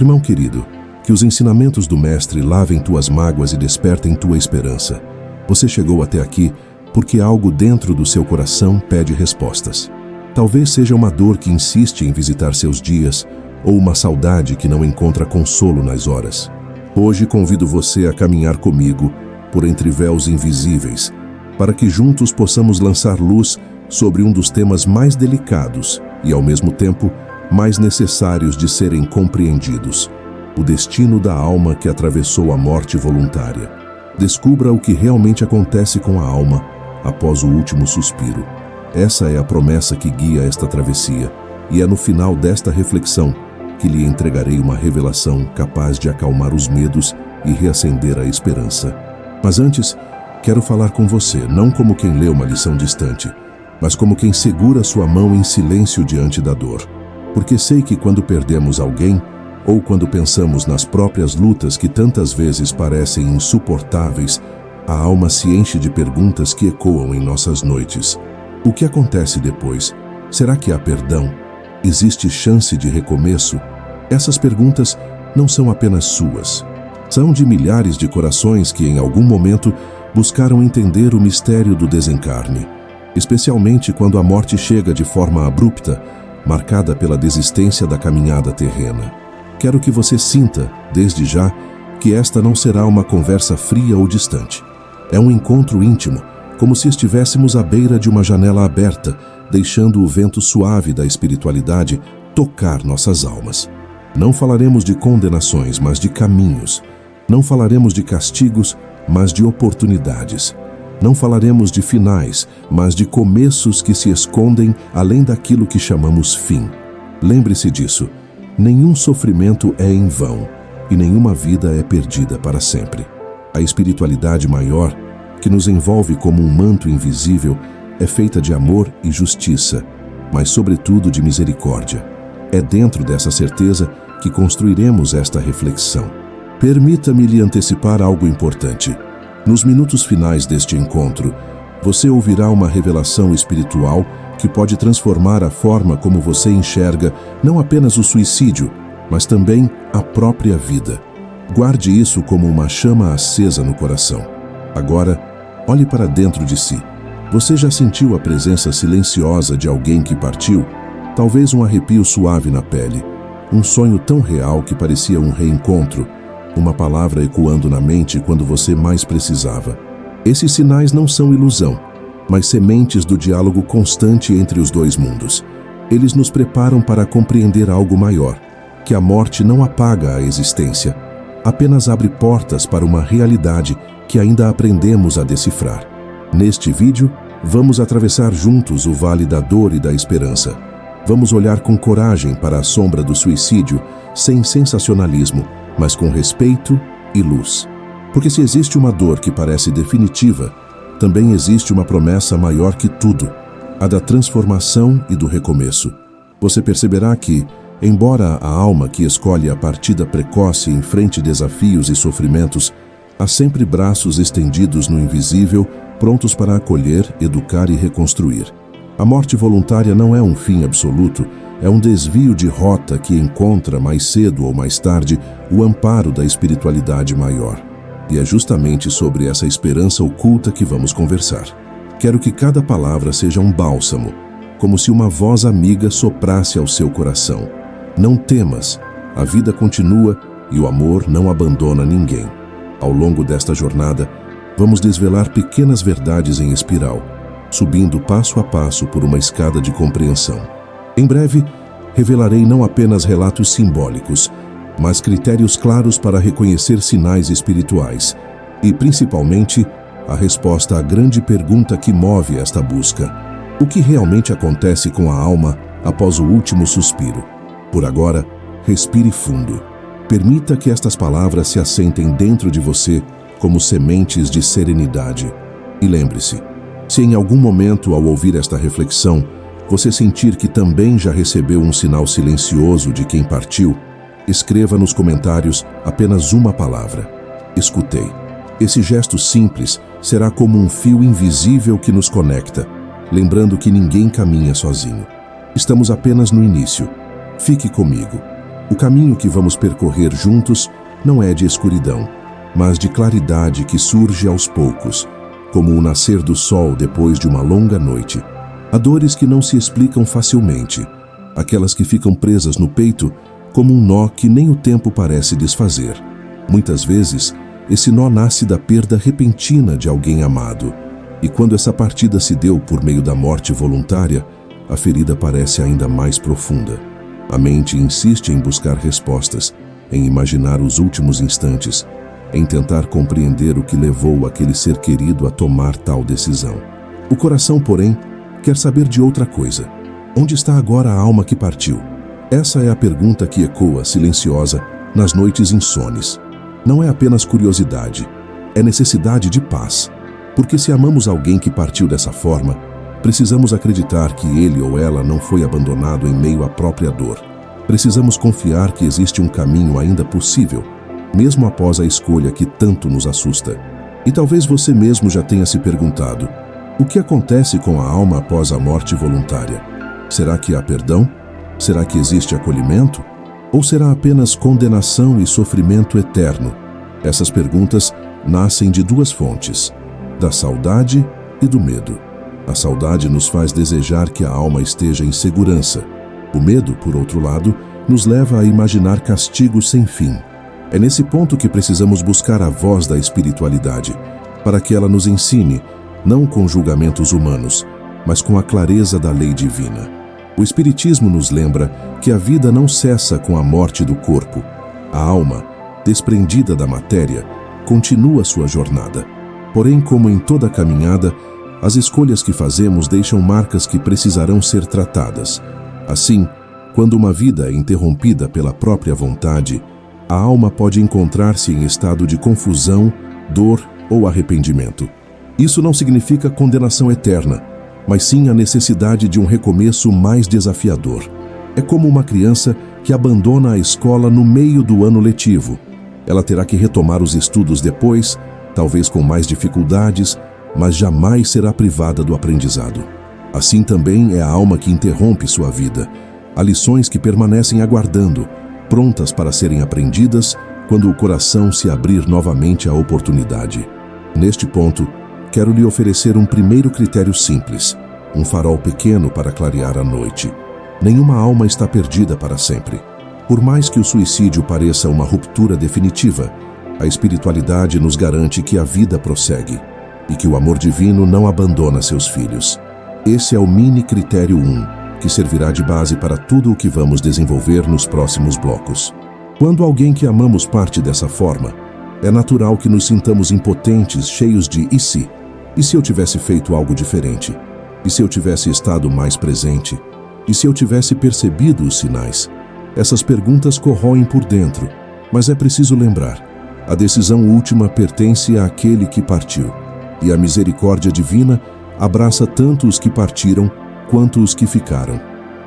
Irmão querido, que os ensinamentos do Mestre lavem tuas mágoas e despertem tua esperança. Você chegou até aqui porque algo dentro do seu coração pede respostas. Talvez seja uma dor que insiste em visitar seus dias, ou uma saudade que não encontra consolo nas horas. Hoje convido você a caminhar comigo por entre véus invisíveis, para que juntos possamos lançar luz sobre um dos temas mais delicados e, ao mesmo tempo, mais necessários de serem compreendidos: o destino da alma que atravessou a morte voluntária. Descubra o que realmente acontece com a alma após o último suspiro. Essa é a promessa que guia esta travessia, e é no final desta reflexão que lhe entregarei uma revelação capaz de acalmar os medos e reacender a esperança. Mas antes, quero falar com você, não como quem lê uma lição distante, mas como quem segura sua mão em silêncio diante da dor. Porque sei que quando perdemos alguém, ou quando pensamos nas próprias lutas que tantas vezes parecem insuportáveis, a alma se enche de perguntas que ecoam em nossas noites. O que acontece depois? Será que há perdão? Existe chance de recomeço? Essas perguntas não são apenas suas. São de milhares de corações que em algum momento buscaram entender o mistério do desencarne, especialmente quando a morte chega de forma abrupta, marcada pela desistência da caminhada terrena. Quero que você sinta, desde já, que esta não será uma conversa fria ou distante. É um encontro íntimo, como se estivéssemos à beira de uma janela aberta, deixando o vento suave da espiritualidade tocar nossas almas. Não falaremos de condenações, mas de caminhos. Não falaremos de castigos, mas de oportunidades. Não falaremos de finais, mas de começos que se escondem além daquilo que chamamos fim. Lembre-se disso. Nenhum sofrimento é em vão e nenhuma vida é perdida para sempre. A espiritualidade maior, que nos envolve como um manto invisível, é feita de amor e justiça, mas sobretudo de misericórdia. É dentro dessa certeza que construiremos esta reflexão. Permita-me lhe antecipar algo importante. Nos minutos finais deste encontro, você ouvirá uma revelação espiritual que pode transformar a forma como você enxerga não apenas o suicídio, mas também a própria vida. Guarde isso como uma chama acesa no coração. Agora, olhe para dentro de si. Você já sentiu a presença silenciosa de alguém que partiu? Talvez um arrepio suave na pele, um sonho tão real que parecia um reencontro, uma palavra ecoando na mente quando você mais precisava. Esses sinais não são ilusão, mas sementes do diálogo constante entre os dois mundos. Eles nos preparam para compreender algo maior, que a morte não apaga a existência, apenas abre portas para uma realidade que ainda aprendemos a decifrar. Neste vídeo, vamos atravessar juntos o vale da dor e da esperança. Vamos olhar com coragem para a sombra do suicídio, sem sensacionalismo, mas com respeito e luz. Porque se existe uma dor que parece definitiva, também existe uma promessa maior que tudo, a da transformação e do recomeço. Você perceberá que, embora a alma que escolhe a partida precoce enfrente desafios e sofrimentos, há sempre braços estendidos no invisível, prontos para acolher, educar e reconstruir. A morte voluntária não é um fim absoluto, é um desvio de rota que encontra, mais cedo ou mais tarde, o amparo da espiritualidade maior. E é justamente sobre essa esperança oculta que vamos conversar. Quero que cada palavra seja um bálsamo, como se uma voz amiga soprasse ao seu coração. Não temas, a vida continua e o amor não abandona ninguém. Ao longo desta jornada, vamos desvelar pequenas verdades em espiral, subindo passo a passo por uma escada de compreensão. Em breve, revelarei não apenas relatos simbólicos, mas critérios claros para reconhecer sinais espirituais e, principalmente, a resposta à grande pergunta que move esta busca: o que realmente acontece com a alma após o último suspiro? Por agora, respire fundo. Permita que estas palavras se assentem dentro de você como sementes de serenidade. E lembre-se, se em algum momento, ao ouvir esta reflexão, você sentir que também já recebeu um sinal silencioso de quem partiu, escreva nos comentários apenas uma palavra: escutei. Esse gesto simples será como um fio invisível que nos conecta, lembrando que ninguém caminha sozinho. Estamos apenas no início. Fique comigo. O caminho que vamos percorrer juntos não é de escuridão, mas de claridade que surge aos poucos, como o nascer do sol depois de uma longa noite. Há dores que não se explicam facilmente, aquelas que ficam presas no peito como um nó que nem o tempo parece desfazer. Muitas vezes, esse nó nasce da perda repentina de alguém amado, e quando essa partida se deu por meio da morte voluntária, a ferida parece ainda mais profunda. A mente insiste em buscar respostas, em imaginar os últimos instantes, em tentar compreender o que levou aquele ser querido a tomar tal decisão. O coração, porém, quer saber de outra coisa. Onde está agora a alma que partiu? Essa é a pergunta que ecoa silenciosa nas noites insones. Não é apenas curiosidade, é necessidade de paz. Porque se amamos alguém que partiu dessa forma, precisamos acreditar que ele ou ela não foi abandonado em meio à própria dor. Precisamos confiar que existe um caminho ainda possível, mesmo após a escolha que tanto nos assusta. E talvez você mesmo já tenha se perguntado: o que acontece com a alma após a morte voluntária? Será que há perdão? Será que existe acolhimento? Ou será apenas condenação e sofrimento eterno? Essas perguntas nascem de duas fontes: da saudade e do medo. A saudade nos faz desejar que a alma esteja em segurança. O medo, por outro lado, nos leva a imaginar castigos sem fim. É nesse ponto que precisamos buscar a voz da espiritualidade, para que ela nos ensine, não com julgamentos humanos, mas com a clareza da lei divina. O Espiritismo nos lembra que a vida não cessa com a morte do corpo. A alma, desprendida da matéria, continua sua jornada. Porém, como em toda caminhada, as escolhas que fazemos deixam marcas que precisarão ser tratadas. Assim, quando uma vida é interrompida pela própria vontade, a alma pode encontrar-se em estado de confusão, dor ou arrependimento. Isso não significa condenação eterna, mas sim a necessidade de um recomeço mais desafiador. É como uma criança que abandona a escola no meio do ano letivo. Ela terá que retomar os estudos depois, talvez com mais dificuldades, mas jamais será privada do aprendizado. Assim também é a alma que interrompe sua vida. Há lições que permanecem aguardando, prontas para serem aprendidas quando o coração se abrir novamente à oportunidade. Neste ponto, quero lhe oferecer um primeiro critério simples, um farol pequeno para clarear a noite. Nenhuma alma está perdida para sempre. Por mais que o suicídio pareça uma ruptura definitiva, a espiritualidade nos garante que a vida prossegue e que o amor divino não abandona seus filhos. Esse é o mini critério 1, que servirá de base para tudo o que vamos desenvolver nos próximos blocos. Quando alguém que amamos parte dessa forma, é natural que nos sintamos impotentes, cheios de "e se?". E se eu tivesse feito algo diferente? E se eu tivesse estado mais presente? E se eu tivesse percebido os sinais? Essas perguntas corroem por dentro, mas é preciso lembrar: a decisão última pertence àquele que partiu, e a misericórdia divina abraça tanto os que partiram quanto os que ficaram.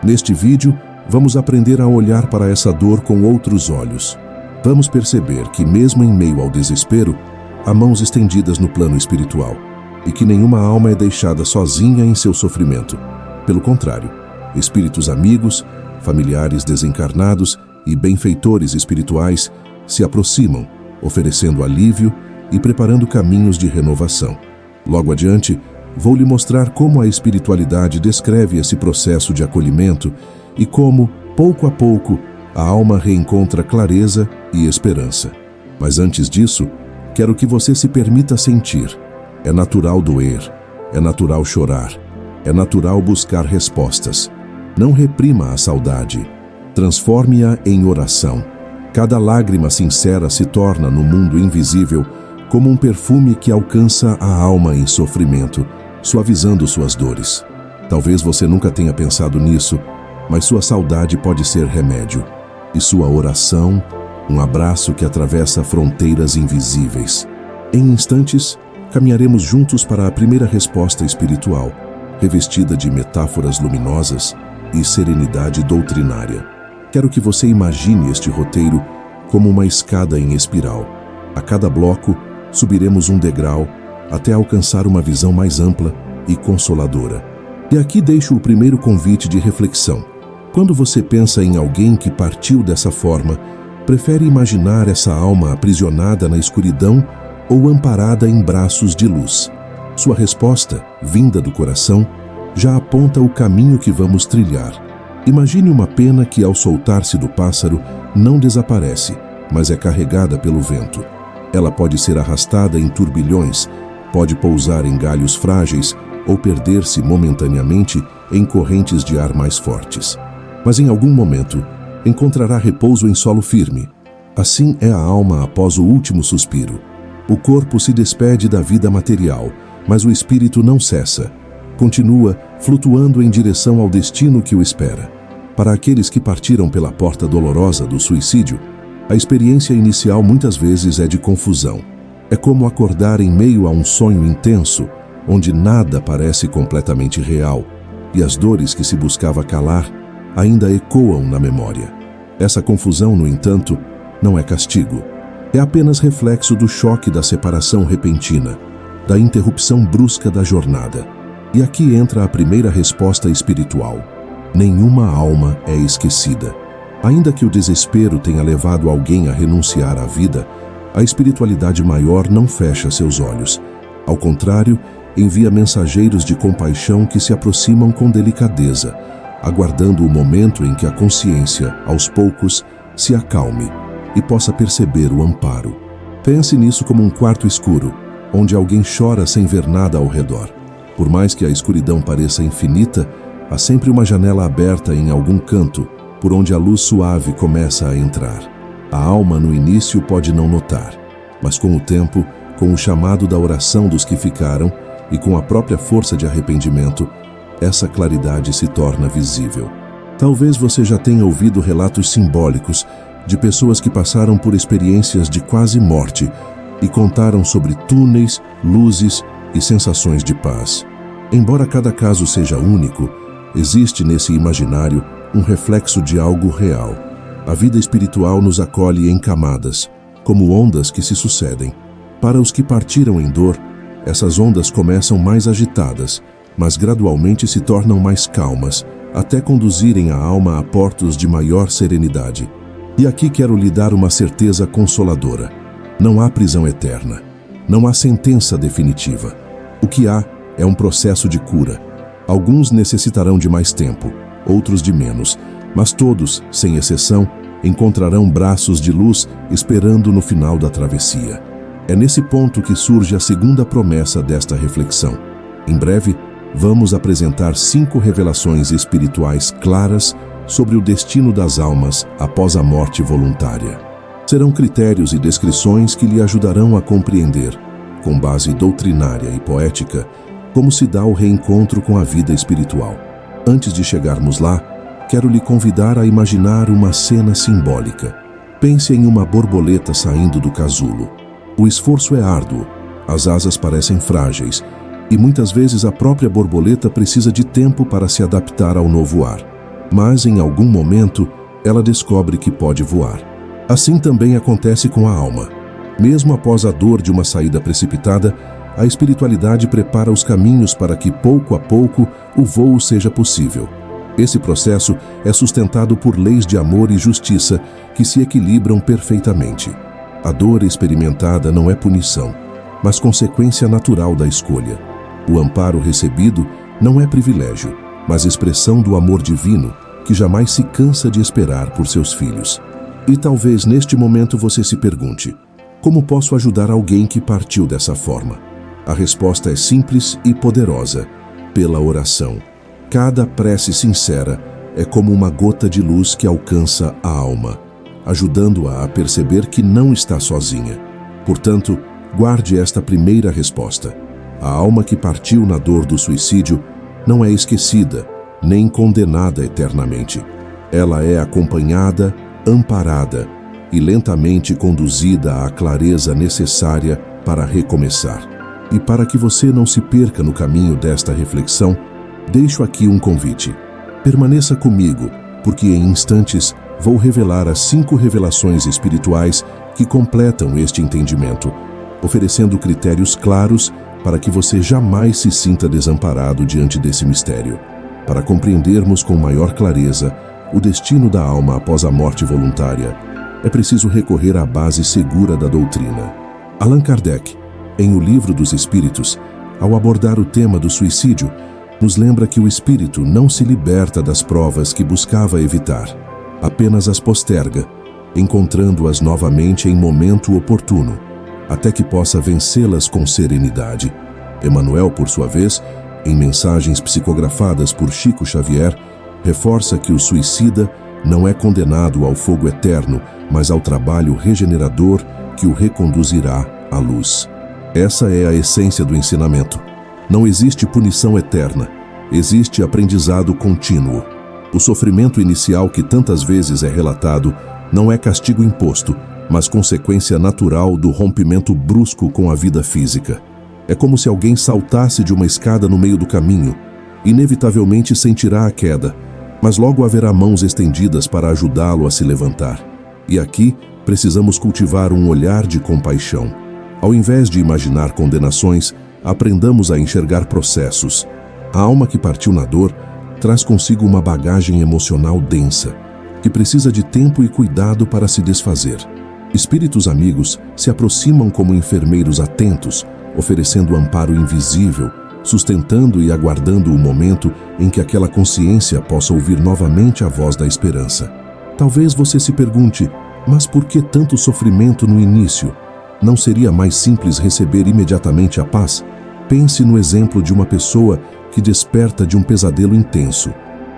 Neste vídeo, vamos aprender a olhar para essa dor com outros olhos. Vamos perceber que, mesmo em meio ao desespero, há mãos estendidas no plano espiritual, e que nenhuma alma é deixada sozinha em seu sofrimento. Pelo contrário, espíritos amigos, familiares desencarnados e benfeitores espirituais se aproximam, oferecendo alívio e preparando caminhos de renovação. Logo adiante, vou lhe mostrar como a espiritualidade descreve esse processo de acolhimento e como, pouco a pouco, a alma reencontra clareza e esperança. Mas antes disso, quero que você se permita sentir. É natural doer, é natural chorar, é natural buscar respostas. Não reprima a saudade, transforme-a em oração. Cada lágrima sincera se torna no mundo invisível como um perfume que alcança a alma em sofrimento, suavizando suas dores. Talvez você nunca tenha pensado nisso, mas sua saudade pode ser remédio, e sua oração, um abraço que atravessa fronteiras invisíveis. Em instantes, caminharemos juntos para a primeira resposta espiritual, revestida de metáforas luminosas e serenidade doutrinária. Quero que você imagine este roteiro como uma escada em espiral. A cada bloco, subiremos um degrau até alcançar uma visão mais ampla e consoladora. E aqui deixo o primeiro convite de reflexão. Quando você pensa em alguém que partiu dessa forma, prefere imaginar essa alma aprisionada na escuridão ou amparada em braços de luz? Sua resposta, vinda do coração, já aponta o caminho que vamos trilhar. Imagine uma pena que, ao soltar-se do pássaro, não desaparece, mas é carregada pelo vento. Ela pode ser arrastada em turbilhões, pode pousar em galhos frágeis ou perder-se momentaneamente em correntes de ar mais fortes. Mas em algum momento, encontrará repouso em solo firme. Assim é a alma após o último suspiro. O corpo se despede da vida material, mas o espírito não cessa. Continua flutuando em direção ao destino que o espera. Para aqueles que partiram pela porta dolorosa do suicídio, a experiência inicial muitas vezes é de confusão. É como acordar em meio a um sonho intenso, onde nada parece completamente real, e as dores que se buscava calar ainda ecoam na memória. Essa confusão, no entanto, não é castigo. É apenas reflexo do choque da separação repentina, da interrupção brusca da jornada. E aqui entra a primeira resposta espiritual. Nenhuma alma é esquecida. Ainda que o desespero tenha levado alguém a renunciar à vida, a espiritualidade maior não fecha seus olhos. Ao contrário, envia mensageiros de compaixão que se aproximam com delicadeza, aguardando o momento em que a consciência, aos poucos, se acalme e possa perceber o amparo. Pense nisso como um quarto escuro, onde alguém chora sem ver nada ao redor. Por mais que a escuridão pareça infinita, há sempre uma janela aberta em algum canto, por onde a luz suave começa a entrar. A alma no início pode não notar, mas com o tempo, com o chamado da oração dos que ficaram e com a própria força de arrependimento, essa claridade se torna visível. Talvez você já tenha ouvido relatos simbólicos de pessoas que passaram por experiências de quase morte e contaram sobre túneis, luzes e sensações de paz. Embora cada caso seja único, existe nesse imaginário um reflexo de algo real. A vida espiritual nos acolhe em camadas, como ondas que se sucedem. Para os que partiram em dor, essas ondas começam mais agitadas, mas gradualmente se tornam mais calmas, até conduzirem a alma a portos de maior serenidade. E aqui quero lhe dar uma certeza consoladora. Não há prisão eterna. Não há sentença definitiva. O que há é um processo de cura. Alguns necessitarão de mais tempo, outros de menos, mas todos, sem exceção, encontrarão braços de luz esperando no final da travessia. É nesse ponto que surge a segunda promessa desta reflexão. Em breve, vamos apresentar 5 revelações espirituais claras sobre o destino das almas após a morte voluntária. Serão critérios e descrições que lhe ajudarão a compreender, com base doutrinária e poética, como se dá o reencontro com a vida espiritual. Antes de chegarmos lá, quero lhe convidar a imaginar uma cena simbólica. Pense em uma borboleta saindo do casulo. O esforço é árduo, as asas parecem frágeis, e muitas vezes a própria borboleta precisa de tempo para se adaptar ao novo ar. Mas, em algum momento, ela descobre que pode voar. Assim também acontece com a alma. Mesmo após a dor de uma saída precipitada, a espiritualidade prepara os caminhos para que, pouco a pouco, o voo seja possível. Esse processo é sustentado por leis de amor e justiça que se equilibram perfeitamente. A dor experimentada não é punição, mas consequência natural da escolha. O amparo recebido não é privilégio, mas expressão do amor divino, que jamais se cansa de esperar por seus filhos. E talvez neste momento você se pergunte: como posso ajudar alguém que partiu dessa forma? A resposta é simples e poderosa: pela oração. Cada prece sincera é como uma gota de luz que alcança a alma, ajudando-a a perceber que não está sozinha. Portanto, guarde esta primeira resposta. A alma que partiu na dor do suicídio não é esquecida, nem condenada eternamente. Ela é acompanhada, amparada e lentamente conduzida à clareza necessária para recomeçar. E para que você não se perca no caminho desta reflexão, deixo aqui um convite. Permaneça comigo, porque em instantes vou revelar as 5 revelações espirituais que completam este entendimento, oferecendo critérios claros para que você jamais se sinta desamparado diante desse mistério. Para compreendermos com maior clareza o destino da alma após a morte voluntária, é preciso recorrer à base segura da doutrina. Allan Kardec, em O Livro dos Espíritos, ao abordar o tema do suicídio, nos lembra que o espírito não se liberta das provas que buscava evitar, apenas as posterga, encontrando-as novamente em momento oportuno, até que possa vencê-las com serenidade. Emmanuel, por sua vez, em mensagens psicografadas por Chico Xavier, reforça que o suicida não é condenado ao fogo eterno, mas ao trabalho regenerador que o reconduzirá à luz. Essa é a essência do ensinamento. Não existe punição eterna, existe aprendizado contínuo. O sofrimento inicial que tantas vezes é relatado não é castigo imposto, mas consequência natural do rompimento brusco com a vida física. É como se alguém saltasse de uma escada no meio do caminho. Inevitavelmente sentirá a queda, mas logo haverá mãos estendidas para ajudá-lo a se levantar. E aqui precisamos cultivar um olhar de compaixão. Ao invés de imaginar condenações, aprendamos a enxergar processos. A alma que partiu na dor traz consigo uma bagagem emocional densa, que precisa de tempo e cuidado para se desfazer. Espíritos amigos se aproximam como enfermeiros atentos, oferecendo amparo invisível, sustentando e aguardando o momento em que aquela consciência possa ouvir novamente a voz da esperança. Talvez você se pergunte, mas por que tanto sofrimento no início? Não seria mais simples receber imediatamente a paz? Pense no exemplo de uma pessoa que desperta de um pesadelo intenso.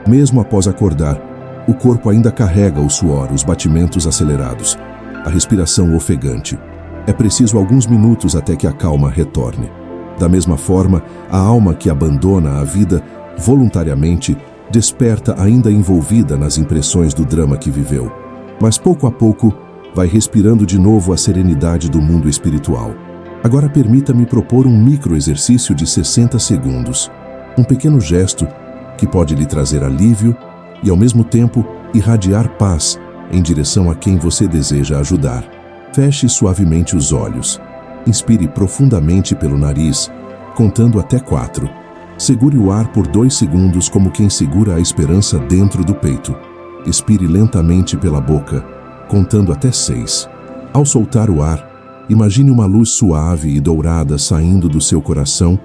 Mesmo após acordar, o corpo ainda carrega o suor, os batimentos acelerados, a respiração ofegante. É preciso alguns minutos até que a calma retorne. Da mesma forma, a alma que abandona a vida voluntariamente desperta ainda envolvida nas impressões do drama que viveu. Mas pouco a pouco, vai respirando de novo a serenidade do mundo espiritual. Agora permita-me propor um micro-exercício de 60 segundos. Um pequeno gesto que pode lhe trazer alívio e, ao mesmo tempo, irradiar paz em direção a quem você deseja ajudar. Feche suavemente os olhos. Inspire profundamente pelo nariz, contando até 4. Segure o ar por 2 segundos como quem segura a esperança dentro do peito. Expire lentamente pela boca, contando até 6. Ao soltar o ar, imagine uma luz suave e dourada saindo do seu coração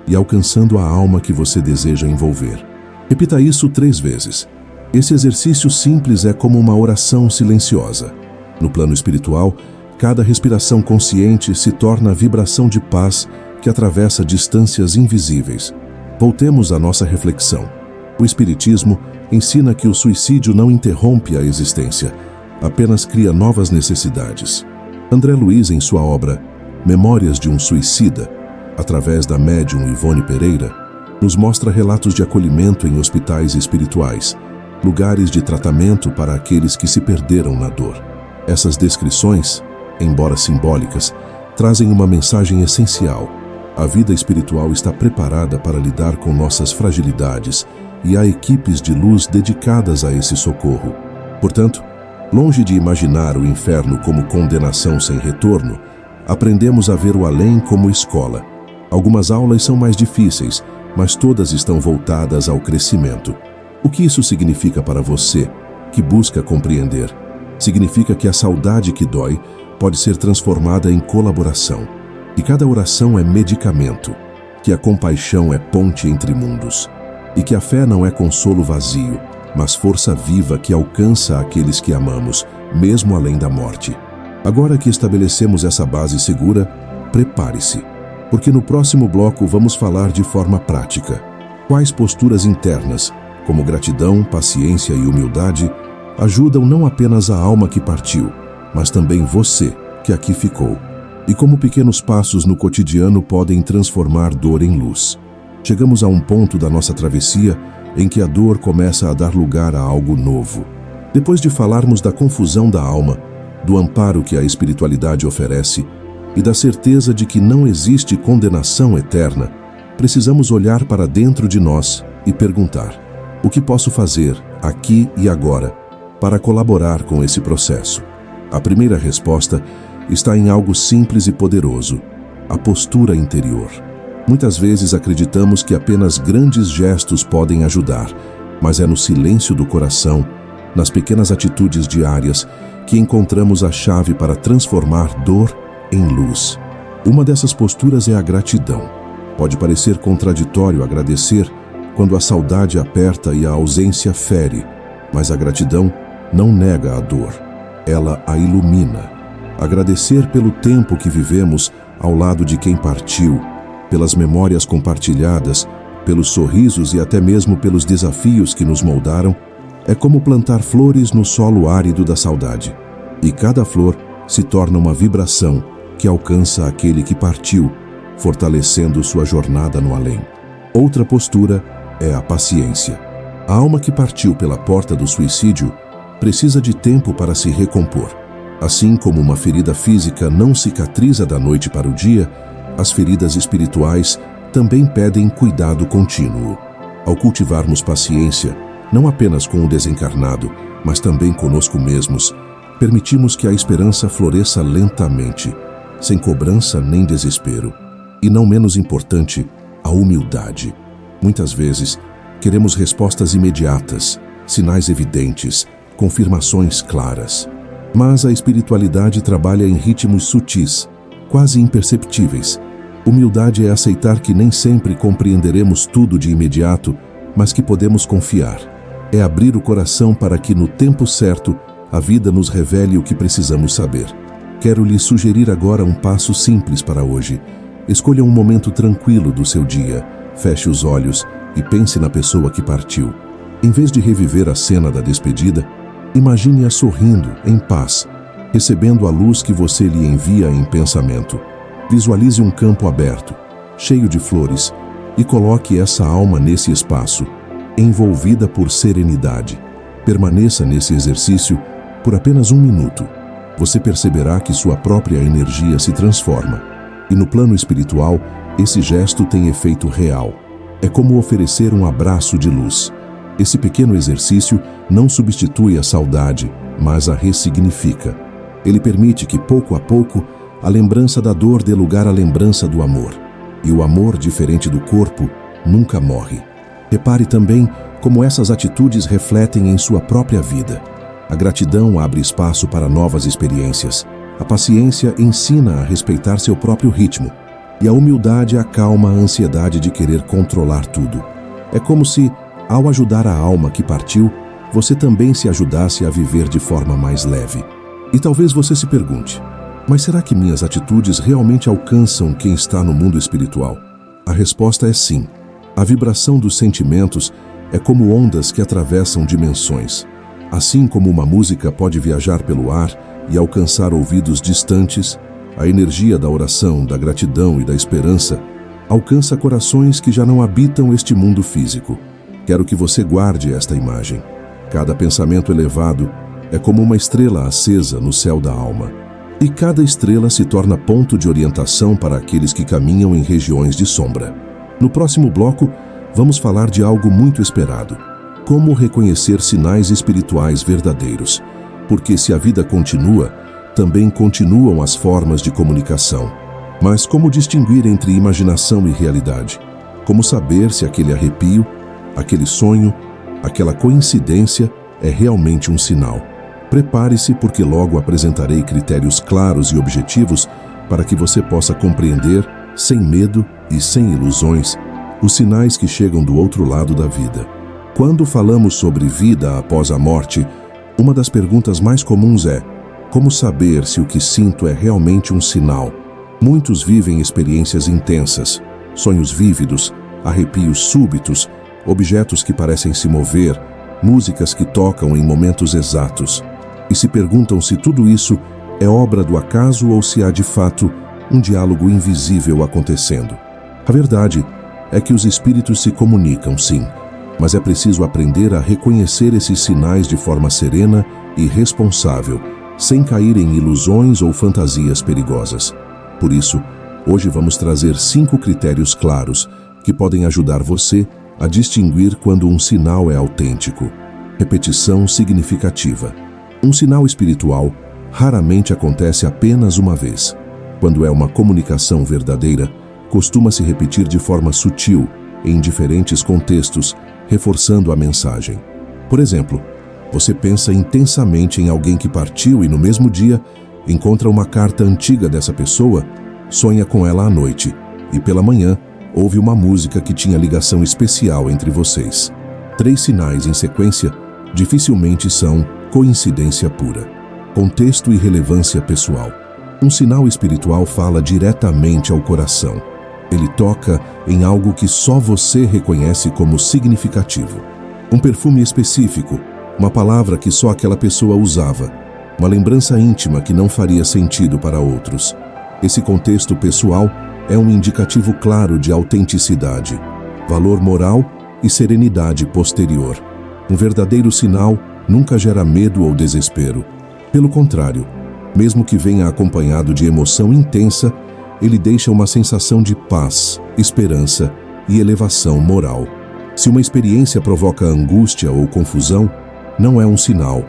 e alcançando a alma que você deseja envolver. Repita isso 3 vezes. Esse exercício simples é como uma oração silenciosa. No plano espiritual, cada respiração consciente se torna a vibração de paz que atravessa distâncias invisíveis. Voltemos à nossa reflexão. O Espiritismo ensina que o suicídio não interrompe a existência, apenas cria novas necessidades. André Luiz, em sua obra Memórias de um Suicida, através da médium Ivone Pereira, nos mostra relatos de acolhimento em hospitais espirituais, lugares de tratamento para aqueles que se perderam na dor. Essas descrições, embora simbólicas, trazem uma mensagem essencial. A vida espiritual está preparada para lidar com nossas fragilidades e há equipes de luz dedicadas a esse socorro. Portanto, longe de imaginar o inferno como condenação sem retorno, aprendemos a ver o além como escola. Algumas aulas são mais difíceis, mas todas estão voltadas ao crescimento. O que isso significa para você, que busca compreender? Significa que a saudade que dói pode ser transformada em colaboração, que cada oração é medicamento, que a compaixão é ponte entre mundos, e que a fé não é consolo vazio, mas força viva que alcança aqueles que amamos, mesmo além da morte. Agora que estabelecemos essa base segura, prepare-se, porque no próximo bloco vamos falar de forma prática. Quais posturas internas, como gratidão, paciência e humildade, ajudam não apenas a alma que partiu, mas também você, que aqui ficou. E como pequenos passos no cotidiano podem transformar dor em luz. Chegamos a um ponto da nossa travessia em que a dor começa a dar lugar a algo novo. Depois de falarmos da confusão da alma, do amparo que a espiritualidade oferece e da certeza de que não existe condenação eterna, precisamos olhar para dentro de nós e perguntar: o que posso fazer, aqui e agora, para colaborar com esse processo? A primeira resposta está em algo simples e poderoso: a postura interior. Muitas vezes acreditamos que apenas grandes gestos podem ajudar, mas é no silêncio do coração, nas pequenas atitudes diárias, que encontramos a chave para transformar dor em luz. Uma dessas posturas é a gratidão. Pode parecer contraditório agradecer quando a saudade aperta e a ausência fere, mas a gratidão não nega a dor, ela a ilumina. Agradecer pelo tempo que vivemos ao lado de quem partiu, pelas memórias compartilhadas, pelos sorrisos e até mesmo pelos desafios que nos moldaram, é como plantar flores no solo árido da saudade. E cada flor se torna uma vibração que alcança aquele que partiu, fortalecendo sua jornada no além. Outra postura é a paciência. A alma que partiu pela porta do suicídio precisa de tempo para se recompor. Assim como uma ferida física não cicatriza da noite para o dia, as feridas espirituais também pedem cuidado contínuo. Ao cultivarmos paciência, não apenas com o desencarnado, mas também conosco mesmos, permitimos que a esperança floresça lentamente, sem cobrança nem desespero. E não menos importante, a humildade. Muitas vezes, queremos respostas imediatas, sinais evidentes, confirmações claras. Mas a espiritualidade trabalha em ritmos sutis, quase imperceptíveis. Humildade é aceitar que nem sempre compreenderemos tudo de imediato, mas que podemos confiar. É abrir o coração para que, no tempo certo, a vida nos revele o que precisamos saber. Quero lhe sugerir agora um passo simples para hoje. Escolha um momento tranquilo do seu dia, feche os olhos e pense na pessoa que partiu. Em vez de reviver a cena da despedida, imagine-a sorrindo, em paz, recebendo a luz que você lhe envia em pensamento. Visualize um campo aberto, cheio de flores, e coloque essa alma nesse espaço, envolvida por serenidade. Permaneça nesse exercício por apenas 1 minuto. Você perceberá que sua própria energia se transforma. E no plano espiritual, esse gesto tem efeito real. É como oferecer um abraço de luz. Esse pequeno exercício não substitui a saudade, mas a ressignifica. Ele permite que, pouco a pouco, a lembrança da dor dê lugar à lembrança do amor. E o amor, diferente do corpo, nunca morre. Repare também como essas atitudes refletem em sua própria vida. A gratidão abre espaço para novas experiências. A paciência ensina a respeitar seu próprio ritmo. E a humildade acalma a ansiedade de querer controlar tudo. É como se, ao ajudar a alma que partiu, você também se ajudasse a viver de forma mais leve. E talvez você se pergunte, mas será que minhas atitudes realmente alcançam quem está no mundo espiritual? A resposta é sim. A vibração dos sentimentos é como ondas que atravessam dimensões. Assim como uma música pode viajar pelo ar e alcançar ouvidos distantes, a energia da oração, da gratidão e da esperança alcança corações que já não habitam este mundo físico. Quero que você guarde esta imagem. Cada pensamento elevado é como uma estrela acesa no céu da alma. E cada estrela se torna ponto de orientação para aqueles que caminham em regiões de sombra. No próximo bloco, vamos falar de algo muito esperado. Como reconhecer sinais espirituais verdadeiros. Porque se a vida continua, também continuam as formas de comunicação. Mas como distinguir entre imaginação e realidade? Como saber se aquele arrepio, aquele sonho, aquela coincidência é realmente um sinal? Prepare-se, porque logo apresentarei critérios claros e objetivos para que você possa compreender, sem medo e sem ilusões, os sinais que chegam do outro lado da vida. Quando falamos sobre vida após a morte, uma das perguntas mais comuns é: como saber se o que sinto é realmente um sinal? Muitos vivem experiências intensas, sonhos vívidos, arrepios súbitos, objetos que parecem se mover, músicas que tocam em momentos exatos. E se perguntam se tudo isso é obra do acaso ou se há de fato um diálogo invisível acontecendo. A verdade é que os espíritos se comunicam, sim, mas é preciso aprender a reconhecer esses sinais de forma serena e responsável, sem cair em ilusões ou fantasias perigosas. Por isso, hoje vamos trazer 5 critérios claros que podem ajudar você a distinguir quando um sinal é autêntico. Repetição significativa. Um sinal espiritual raramente acontece apenas uma vez. Quando é uma comunicação verdadeira, costuma-se repetir de forma sutil, em diferentes contextos, reforçando a mensagem. Por exemplo, Você pensa intensamente em alguém que partiu e no mesmo dia encontra uma carta antiga dessa pessoa, sonha com ela à noite e pela manhã ouve uma música que tinha ligação especial entre vocês. 3 sinais em sequência dificilmente são coincidência pura. Contexto e relevância pessoal. Um sinal espiritual fala diretamente ao coração. Ele toca em algo que só você reconhece como significativo. Um perfume específico, uma palavra que só aquela pessoa usava, uma lembrança íntima que não faria sentido para outros. Esse contexto pessoal é um indicativo claro de autenticidade, valor moral e serenidade posterior. Um verdadeiro sinal nunca gera medo ou desespero. Pelo contrário, mesmo que venha acompanhado de emoção intensa, ele deixa uma sensação de paz, esperança e elevação moral. Se uma experiência provoca angústia ou confusão, não é um sinal,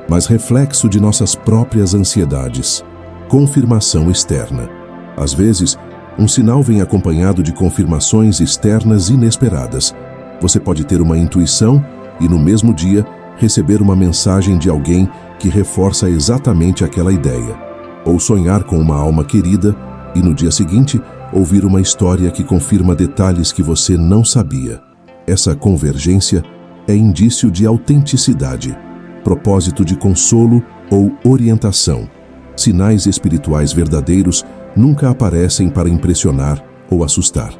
mas reflexo de nossas próprias ansiedades. Confirmação externa. Às vezes, um sinal vem acompanhado de confirmações externas inesperadas. Você pode ter uma intuição e, no mesmo dia, receber uma mensagem de alguém que reforça exatamente aquela ideia. Ou sonhar com uma alma querida e, no dia seguinte, ouvir uma história que confirma detalhes que você não sabia. Essa convergência é indício de autenticidade, propósito de consolo ou orientação. Sinais espirituais verdadeiros nunca aparecem para impressionar ou assustar.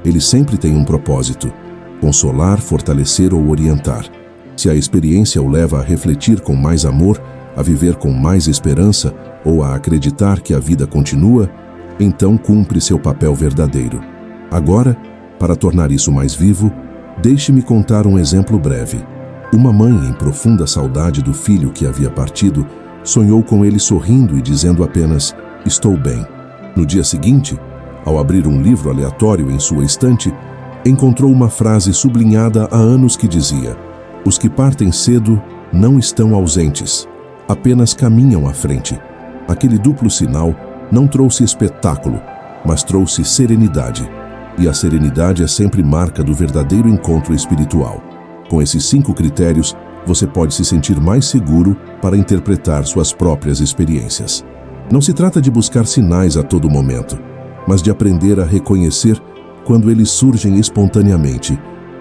Eles sempre têm um propósito: consolar, fortalecer ou orientar. Se a experiência o leva a refletir com mais amor, a viver com mais esperança ou a acreditar que a vida continua, então cumpre seu papel verdadeiro. Agora, para tornar isso mais vivo, deixe-me contar um exemplo breve. Uma mãe, em profunda saudade do filho que havia partido, sonhou com ele sorrindo e dizendo apenas: "Estou bem". No dia seguinte, ao abrir um livro aleatório em sua estante, encontrou uma frase sublinhada há anos que dizia: "Os que partem cedo não estão ausentes, apenas caminham à frente". Aquele duplo sinal não trouxe espetáculo, mas trouxe serenidade. E a serenidade é sempre marca do verdadeiro encontro espiritual. Com esses 5 critérios, você pode se sentir mais seguro para interpretar suas próprias experiências. Não se trata de buscar sinais a todo momento, mas de aprender a reconhecer quando eles surgem espontaneamente,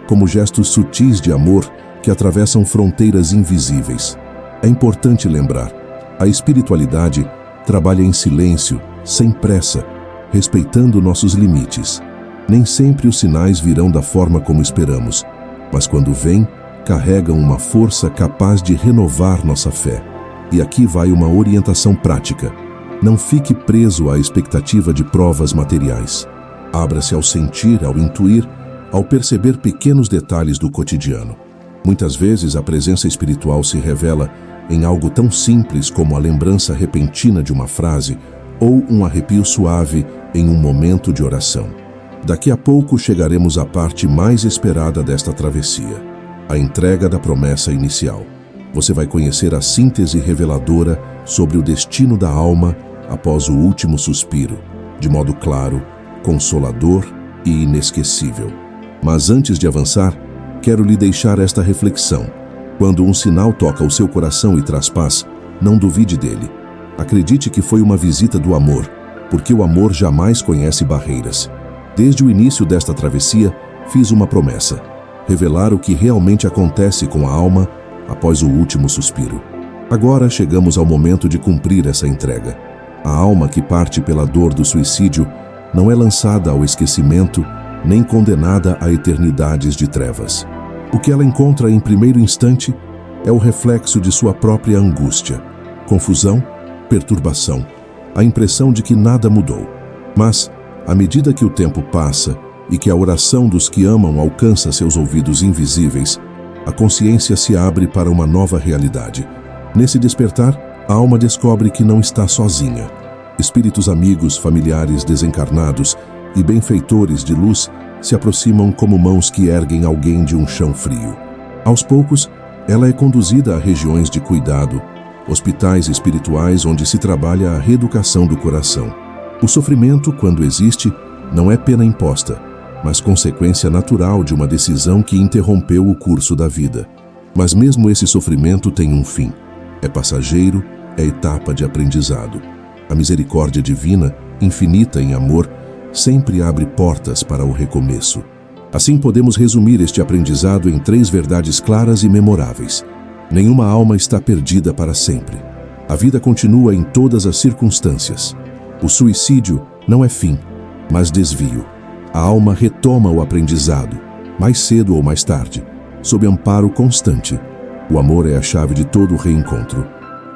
como gestos sutis de amor que atravessam fronteiras invisíveis. É importante lembrar, a espiritualidade trabalha em silêncio, sem pressa, respeitando nossos limites. Nem sempre os sinais virão da forma como esperamos, mas quando vêm, carregam uma força capaz de renovar nossa fé. E aqui vai uma orientação prática. Não fique preso à expectativa de provas materiais. Abra-se ao sentir, ao intuir, ao perceber pequenos detalhes do cotidiano. Muitas vezes a presença espiritual se revela em algo tão simples como a lembrança repentina de uma frase ou um arrepio suave em um momento de oração. Daqui a pouco chegaremos à parte mais esperada desta travessia, a entrega da promessa inicial. Você vai conhecer a síntese reveladora sobre o destino da alma após o último suspiro, de modo claro, consolador e inesquecível. Mas antes de avançar, quero lhe deixar esta reflexão. Quando um sinal toca o seu coração e traz paz, não duvide dele. Acredite que foi uma visita do amor, porque o amor jamais conhece barreiras. Desde o início desta travessia, fiz uma promessa: revelar o que realmente acontece com a alma após o último suspiro. Agora chegamos ao momento de cumprir essa entrega. A alma que parte pela dor do suicídio não é lançada ao esquecimento nem condenada a eternidades de trevas. O que ela encontra em primeiro instante é o reflexo de sua própria angústia, confusão, perturbação, a impressão de que nada mudou. Mas, à medida que o tempo passa e que a oração dos que amam alcança seus ouvidos invisíveis, a consciência se abre para uma nova realidade. Nesse despertar, a alma descobre que não está sozinha. Espíritos amigos, familiares desencarnados e benfeitores de luz se aproximam como mãos que erguem alguém de um chão frio. Aos poucos, ela é conduzida a regiões de cuidado, hospitais espirituais onde se trabalha a reeducação do coração. O sofrimento, quando existe, não é pena imposta, mas consequência natural de uma decisão que interrompeu o curso da vida. Mas mesmo esse sofrimento tem um fim. É passageiro, é etapa de aprendizado. A misericórdia divina, infinita em amor, sempre abre portas para o recomeço. Assim podemos resumir este aprendizado em 3 verdades claras e memoráveis. Nenhuma alma está perdida para sempre. A vida continua em todas as circunstâncias. O suicídio não é fim, mas desvio. A alma retoma o aprendizado, mais cedo ou mais tarde, sob amparo constante. O amor é a chave de todo o reencontro.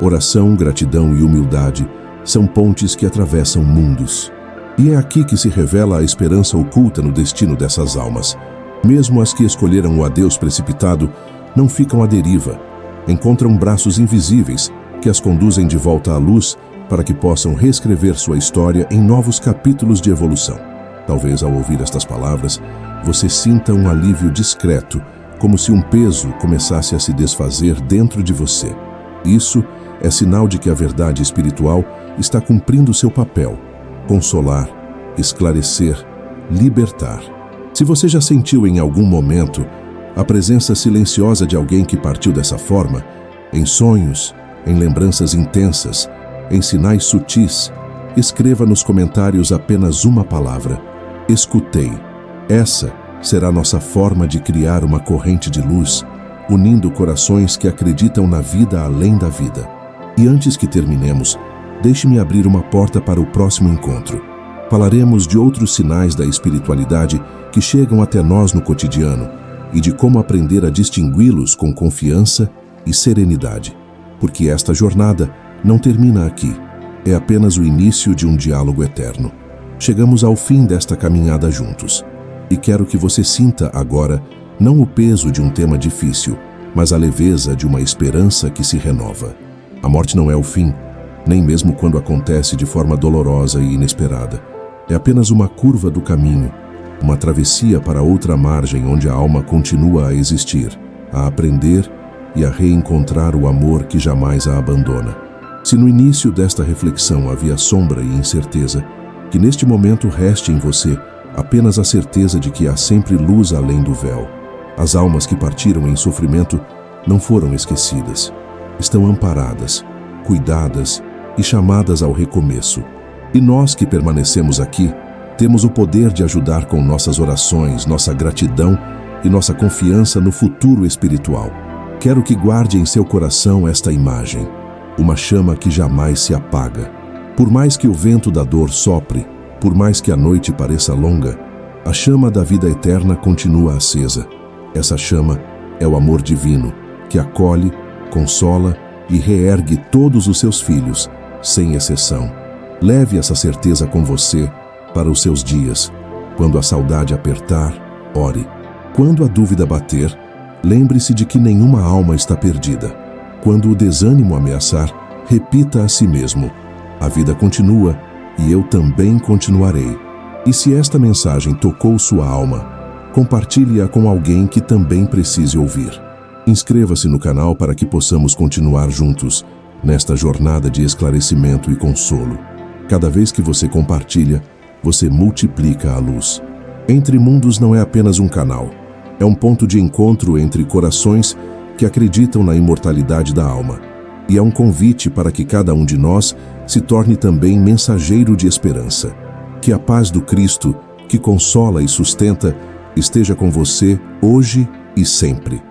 Oração, gratidão e humildade são pontes que atravessam mundos. E é aqui que se revela a esperança oculta no destino dessas almas. Mesmo as que escolheram o adeus precipitado não ficam à deriva. Encontram braços invisíveis que as conduzem de volta à luz para que possam reescrever sua história em novos capítulos de evolução. Talvez ao ouvir estas palavras, você sinta um alívio discreto, como se um peso começasse a se desfazer dentro de você. Isso é sinal de que a verdade espiritual está cumprindo seu papel: consolar, esclarecer, libertar. Se você já sentiu em algum momento a presença silenciosa de alguém que partiu dessa forma, em sonhos, em lembranças intensas, em sinais sutis, escreva nos comentários apenas uma palavra: escutei. Essa será nossa forma de criar uma corrente de luz, unindo corações que acreditam na vida além da vida. E antes que terminemos, deixe-me abrir uma porta para o próximo encontro. Falaremos de outros sinais da espiritualidade que chegam até nós no cotidiano e de como aprender a distingui-los com confiança e serenidade. Porque esta jornada não termina aqui. É apenas o início de um diálogo eterno. Chegamos ao fim desta caminhada juntos. E quero que você sinta agora não o peso de um tema difícil, mas a leveza de uma esperança que se renova. A morte não é o fim, nem mesmo quando acontece de forma dolorosa e inesperada. É apenas uma curva do caminho, uma travessia para outra margem onde a alma continua a existir, a aprender e a reencontrar o amor que jamais a abandona. Se no início desta reflexão havia sombra e incerteza, que neste momento reste em você apenas a certeza de que há sempre luz além do véu. As almas que partiram em sofrimento não foram esquecidas. Estão amparadas, cuidadas e chamadas ao recomeço. E nós que permanecemos aqui, temos o poder de ajudar com nossas orações, nossa gratidão e nossa confiança no futuro espiritual. Quero que guarde em seu coração esta imagem, uma chama que jamais se apaga. Por mais que o vento da dor sopre, por mais que a noite pareça longa, a chama da vida eterna continua acesa. Essa chama é o amor divino, que acolhe, consola e reergue todos os seus filhos, sem exceção. Leve essa certeza com você para os seus dias. Quando a saudade apertar, ore. Quando a dúvida bater, lembre-se de que nenhuma alma está perdida. Quando o desânimo ameaçar, repita a si mesmo: a vida continua e eu também continuarei. E se esta mensagem tocou sua alma, compartilhe-a com alguém que também precise ouvir. Inscreva-se no canal para que possamos continuar juntos nesta jornada de esclarecimento e consolo. Cada vez que você compartilha, você multiplica a luz. Entre Mundos não é apenas um canal, é um ponto de encontro entre corações que acreditam na imortalidade da alma. E é um convite para que cada um de nós se torne também mensageiro de esperança. Que a paz do Cristo, que consola e sustenta, esteja com você hoje e sempre.